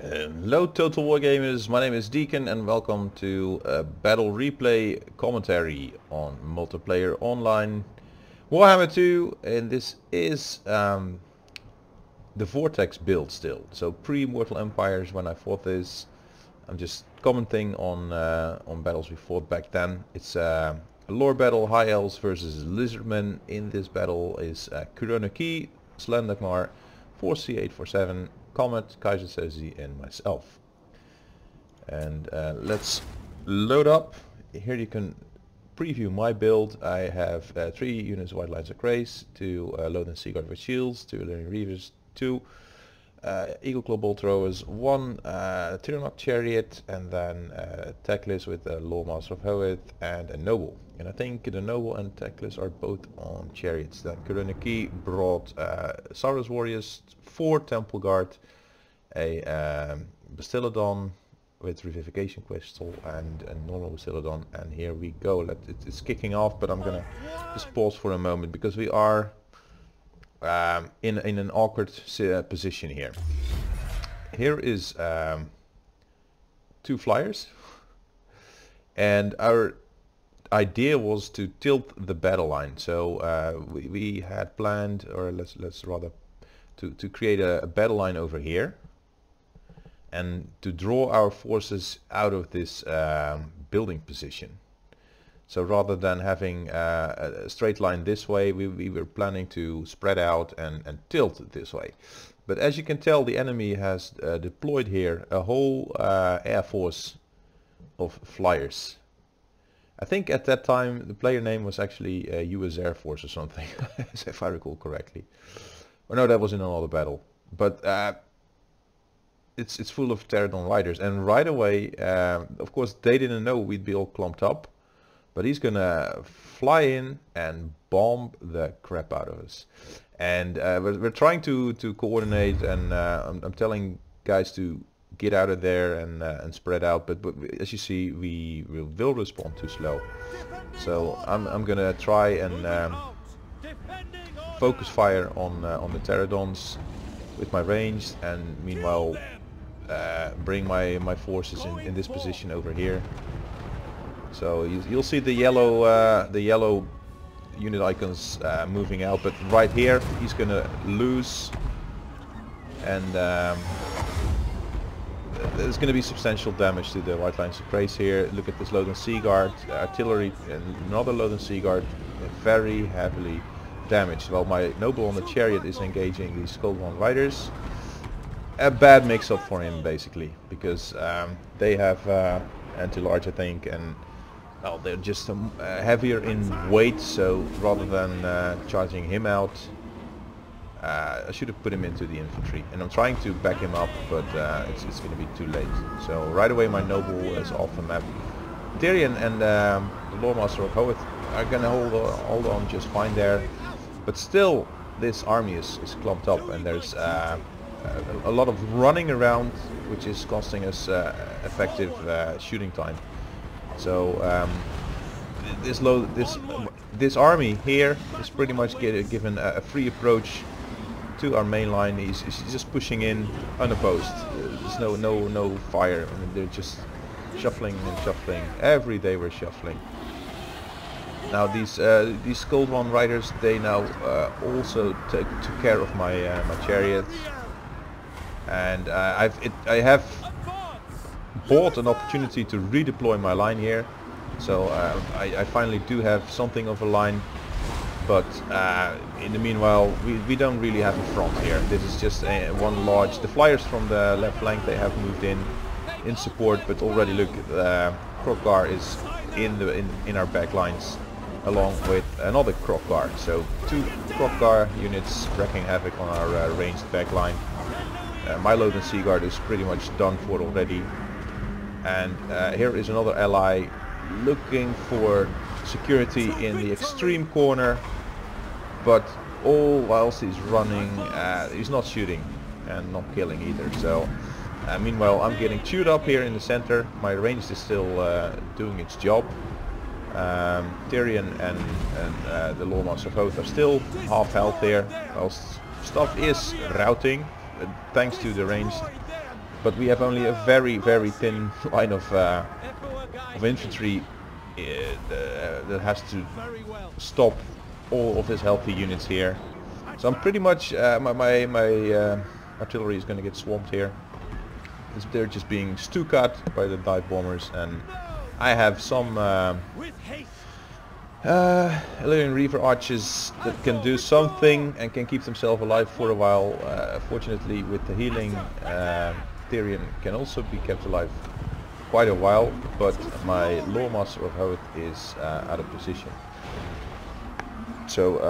Hello Total War Gamers, my name is Deacon and welcome to a battle replay commentary on multiplayer online Warhammer 2, and this is the Vortex build still. So pre-Mortal Empires when I fought this. I'm just commenting on battles we fought back then. It's a lore battle, High Elves versus Lizardmen. In this battle is Kuronaki, Slendakmar, 4C847, Comet, Kaiser Sezi and myself. And let's load up. Here you can preview my build. I have 3 units White Lines of Grace, 2 Lothian Seaguard with shields, 2 Illyrian Reavers, 2 Eagle Claw Bolt Throwers, 1 Tyrannok Chariot, and then Teclis with a Lawmaster of Hoeth and a Noble. And I think the Noble and Teclis are both on chariots. Then Kuronaki brought Saurus Warriors, 4 Temple Guard, a Bastillodon with Revivification Crystal and a normal Bastillodon, and here we go. It's kicking off, but I'm gonna just pause for a moment because we are in an awkward position here. Here is 2 flyers, and our idea was to tilt the battle line. So we had planned, or let's rather, to create a battle line over here and to draw our forces out of this building position. So rather than having a straight line this way, we were planning to spread out and tilt it this way. But as you can tell, the enemy has deployed here a whole air force of flyers. I think at that time the player name was actually US Air Force or something, if I recall correctly. Or no, that was in another battle. But it's full of Pterodon riders, and right away, of course, they didn't know we'd be all clumped up. But he's gonna fly in and bomb the crap out of us. And we're trying to coordinate, and I'm telling guys to get out of there and spread out. But as you see, we will respond too slow. So I'm gonna try and focus fire on the Pterodons with my range, and meanwhile bring my forces in this position over here. So you'll see the yellow unit icons moving out, but right here he's gonna lose, and there's gonna be substantial damage to the White Lines of Grace here. Look at this Lothian Seaguard, artillery, and another Lothian Seaguard, very heavily damaged. While my Noble on the Chariot is engaging these Shogun riders. A bad mix-up for him basically, because they have anti-large, I think, and well, they're just heavier in weight. So rather than charging him out, I should have put him into the infantry, and I'm trying to back him up, but it's going to be too late. So right away my Noble is off the map. Tyrion and the Lawmaster of Hoeth are going to hold on just fine there, but still this army is clumped up, and there's a lot of running around, which is costing us effective shooting time. So this army here is pretty much given a free approach to our main line. He's just pushing in unopposed. There's no fire. I mean, they're just shuffling and shuffling. Every day we're shuffling. Now these Shogun riders, they now also took care of my chariots, and I have bought an opportunity to redeploy my line here. So I finally do have something of a line, but in the meanwhile we don't really have a front here. This is just one large. The flyers from the left flank, they have moved in support, but already look, Krokgar is in our back lines, along with another Krokgar. So 2 Krokgar units wreaking havoc on our ranged back line. My Lothian Seaguard is pretty much done for already. And here is another ally looking for security in the extreme corner, but all whilst he's running, he's not shooting and not killing either. So meanwhile I'm getting chewed up here in the center. My range is still doing its job. Tyrion and the Lawmaster of Hoeth are still half health there, whilst stuff is routing thanks to the ranged but we have only a very thin line of infantry that has to stop all of his healthy units here. So I'm pretty much my artillery is going to get swamped here. They're just being stuck by the dive bombers, and I have some Illyrian Reaver archers that can do something and can keep themselves alive for a while. Fortunately, with the healing, Tyrion can also be kept alive quite a while, but my Loremaster of Hoth is out of position. So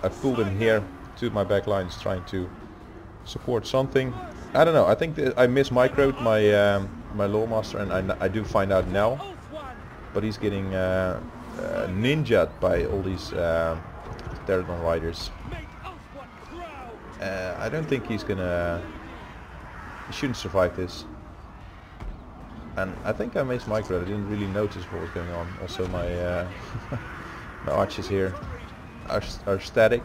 I've pulled him here to my back lines, trying to support something. I don't know. I think that I mismicroed my my Loremaster, and I do find out now. But he's getting ninja'd by all these Pterodon riders. I don't think he's gonna. He shouldn't survive this. And I think I mismicroed. I didn't really notice what was going on. Also, my my archers here are static.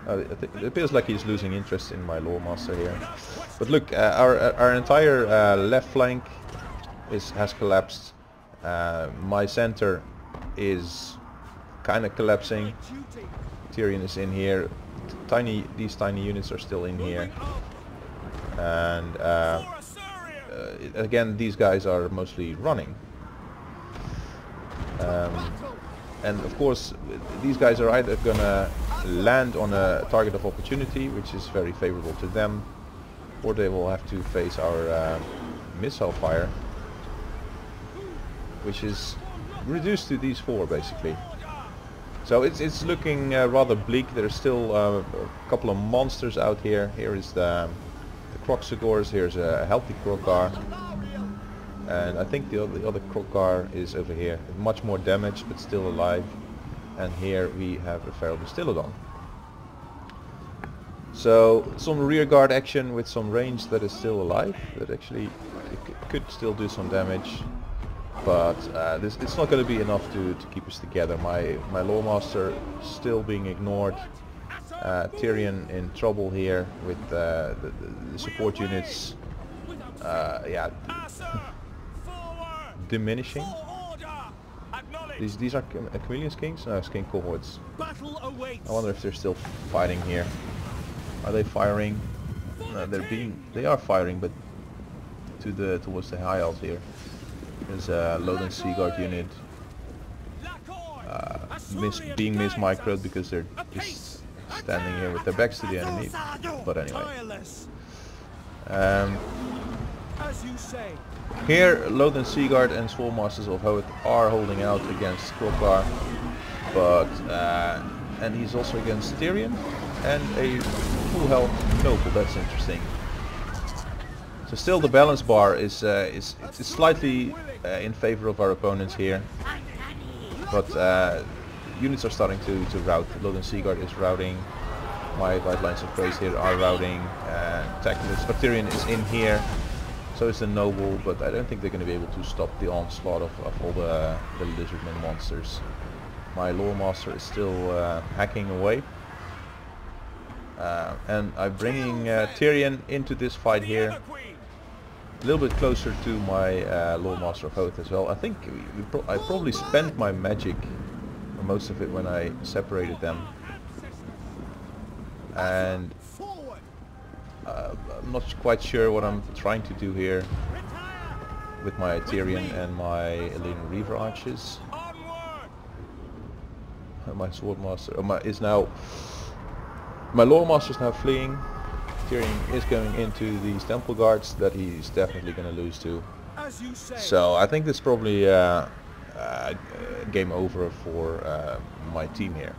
It appears like he's losing interest in my Loremaster here. But look, our entire left flank has collapsed. My center is kind of collapsing. Tyrion is in here. These tiny units are still in here. And again, these guys are mostly running. And of course, these guys are either gonna land on a target of opportunity, which is very favorable to them, or they will have to face our missile fire, which is reduced to these 4 basically. So it's looking rather bleak. There's still a couple of monsters out here. Here is the Croxagors. Here's a healthy Krokar, and I think the other Krokar is over here. Much more damage, but still alive. And here we have a feral Distillodon. So some rear guard action with some range that is still alive. That actually could still do some damage, but it's not going to be enough to keep us together. My Loremaster still being ignored. Tyrion in trouble here with the support units. Yeah, diminishing. These are Chameleon's Kings? No, it's King cohorts. I wonder if they're still fighting here. Are they firing? No, they are firing, but towards the high elves here. There's a Lothian Seaguard unit being mismicroed because they're just standing here with their backs to the enemy. But anyway. Here, Lothian Seaguard and Small Masters of Hoth are holding out against Krokar, but and he's also against Tyrion and a full health noble. That's interesting. So still, the balance bar is slightly in favor of our opponents here, but units are starting to rout. Lothian Seaguard is routing. My White Lines of Praise here are routing. Tactics. Tyrion is in here. So is the noble, but I don't think they're going to be able to stop the onslaught of all the Lizardmen monsters. My Loremaster is still hacking away. And I'm bringing Tyrion into this fight here. A little bit closer to my Loremaster of Hoth as well. I think I probably spent my magic, or most of it, when I separated them. And I'm not quite sure what I'm trying to do here with my Tyrion and my Illyrian Reaver archers. My Swordmaster my Loremaster is now fleeing. Tyrion is going into these Temple Guards that he's definitely going to lose to. So I think this is probably game over for my team here.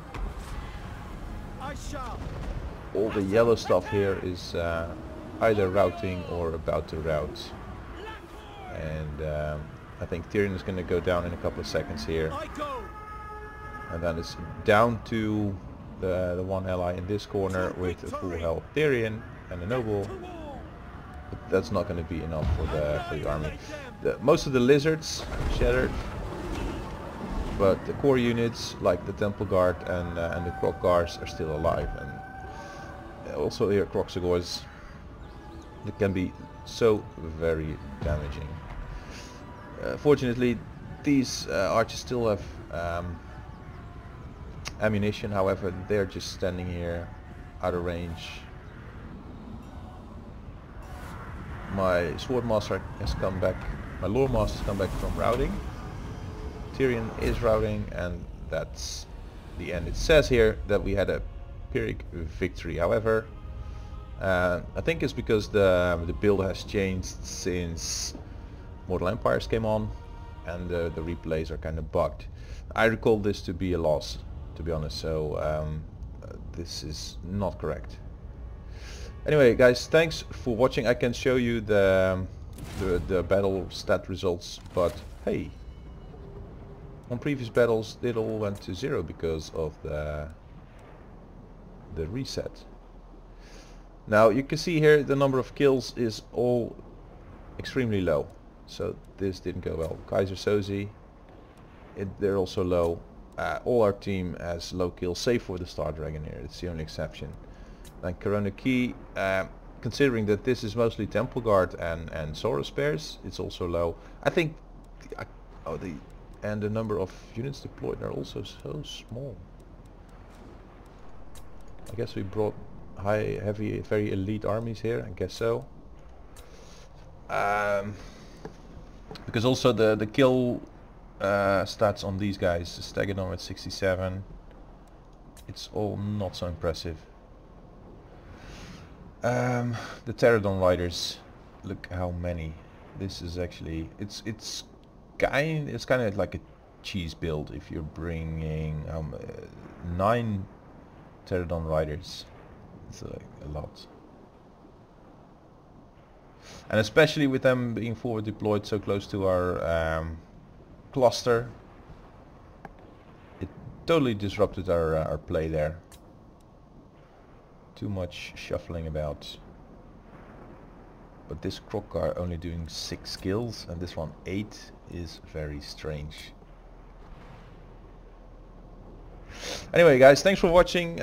All the yellow stuff here is either routing or about to rout, and I think Tyrion is going to go down in a couple of seconds here, and then it's down to the one ally in this corner with a full health Tyrion and a noble, but that's not going to be enough for the army. Most of the lizards shattered, but the core units like the Temple Guard and the Krokars are still alive. And also here Croxagors. It can be so very damaging. Fortunately, these archers still have ammunition, however they're just standing here out of range. My swordmaster has come back, my lore master has come back from routing. Tyrion is routing, and that's the end. It says here that we had a Pyrrhic victory, however I think it's because the build has changed since Mortal Empires came on, and the replays are kind of bugged. I recall this to be a loss, to be honest, so this is not correct. Anyway guys, thanks for watching. I can show you the battle stat results, but hey, on previous battles it all went to 0 because of the reset. Now you can see here the number of kills is all extremely low, so this didn't go well. Kaiser Soze, they're also low. All our team has low kills, save for the Star Dragon here. It's the only exception. And Corona Key, considering that this is mostly Temple Guard and Saurus pairs, it's also low. I think the number of units deployed are also so small. I guess we brought high, heavy, very elite armies here. I guess so. Because also the kill stats on these guys, Stegadon at 67, it's all not so impressive. The Pterodon riders, look how many. This is actually, it's kind of like a cheese build if you're bringing 9 Pterodon riders. It's like a lot, and especially with them being forward deployed so close to our cluster, it totally disrupted our play there. Too much shuffling about. But this Croc-Car only doing 6 kills and this one 8 is very strange. Anyway guys, thanks for watching.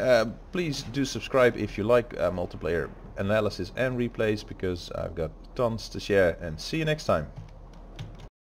Please do subscribe if you like multiplayer analysis and replays, because I've got tons to share, and see you next time.